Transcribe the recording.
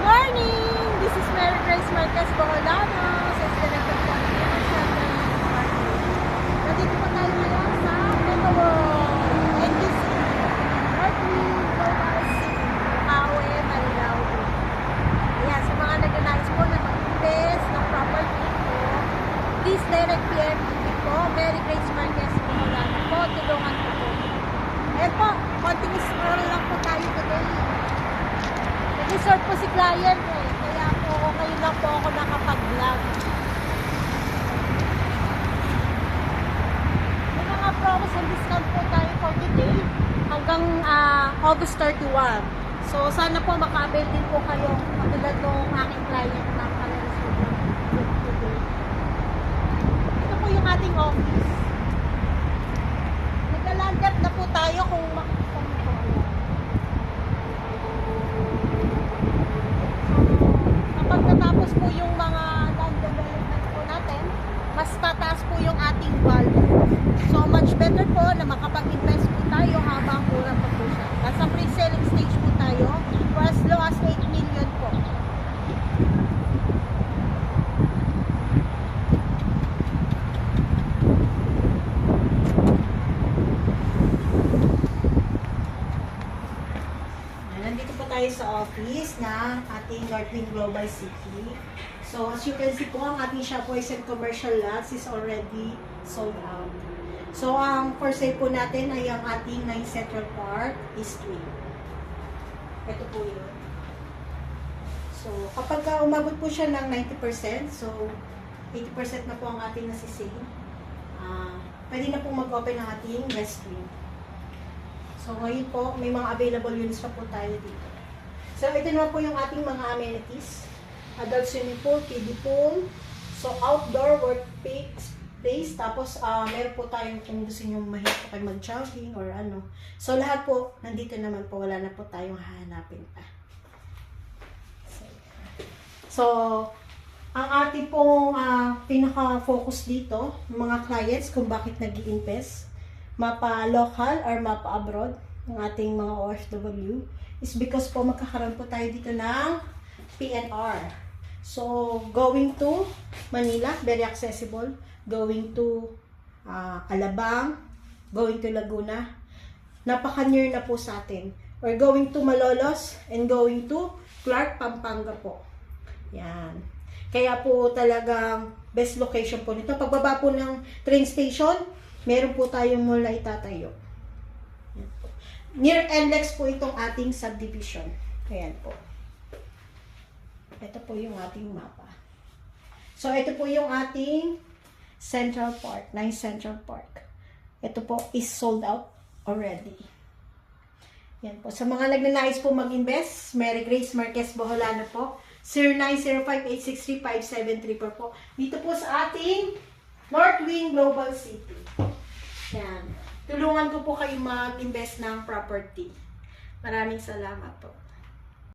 morning! This is Mary Grace Marquez Boholano. Sa Director po ng Commercial Market. Nandito po tayo ngayon sa Metro NDC. Northwing Global City. Kawe, Marilao. Ayan, sa mga nagnanais po na mag-invest ng property po, please direct PM po, Mary Grace Marquez Boholano po. Tulungan po po. Ayan po, konting scroll lang po tayo today. Resort po si client eh. Kaya po ngayon lang po ako nakapag-vlog. May mga promos and discount po tayo for today hanggang August 31. So sana po maka-avail din po kayo katulad ng aking client na pala-resort lang today. Ito po yung ating office. Nagka-landep na po tayo kung makikita mo po. Kapag natapos po yung mga land development po natin, mas tataas po yung ating value. So much better po na makapag-invest po tayo habang mura pa po siya. Nasa pre-selling stage po tayo for as low as 8 million po. Nandito po tayo sa office na ating Northwing Global City. So, as you can see po, ang ating Shopwise and Commercial lots is already sold out. So, ang for sale po natin ay ang ating 9 Central Park East Wing. Ito po yun. So, kapag umabot po siya ng 90%, so 80% na po ang ating nasisale, pwede na po mag-open ang ating West Wing. So, ngayon po, may mga available units pa po tayo dito. So, ito naman po yung ating mga amenities. Adult swimming pool, kiddie pool. So, outdoor workspace. Tapos, meron po tayong kung gusto nyo mahirap po kayo mag-jogging or ano. So, lahat po, nandito naman po. Wala na po tayong hahanapin pa. So, ang ating pong pinaka-focus dito, mga clients kung bakit nag-i-invest, mapa local or mapa abroad ng ating mga OFW is because po magkakaroon po tayo dito ng PNR. So, going to Manila, very accessible. Going to Alabang, going to Laguna, napaka-near na po sa atin. Or going to Malolos and going to Clark, Pampanga po. Yan. Kaya po talagang best location po nito. Pagbaba po ng train station, meron po tayong mall na itatayo. Near NLEX po itong ating subdivision. Ayan po. Ito po yung ating mapa. So, ito po yung ating Central Park, 9 Central Park. Ito po is sold out already. Yan po. Sa mga nagnanais po mag-invest, Mary Grace Marquez Boholano po. 0905-863-5734 po. Dito po sa ating Northwing Global City. Yan. Tulungan ko po kayo mag-invest ng property. Maraming salamat po.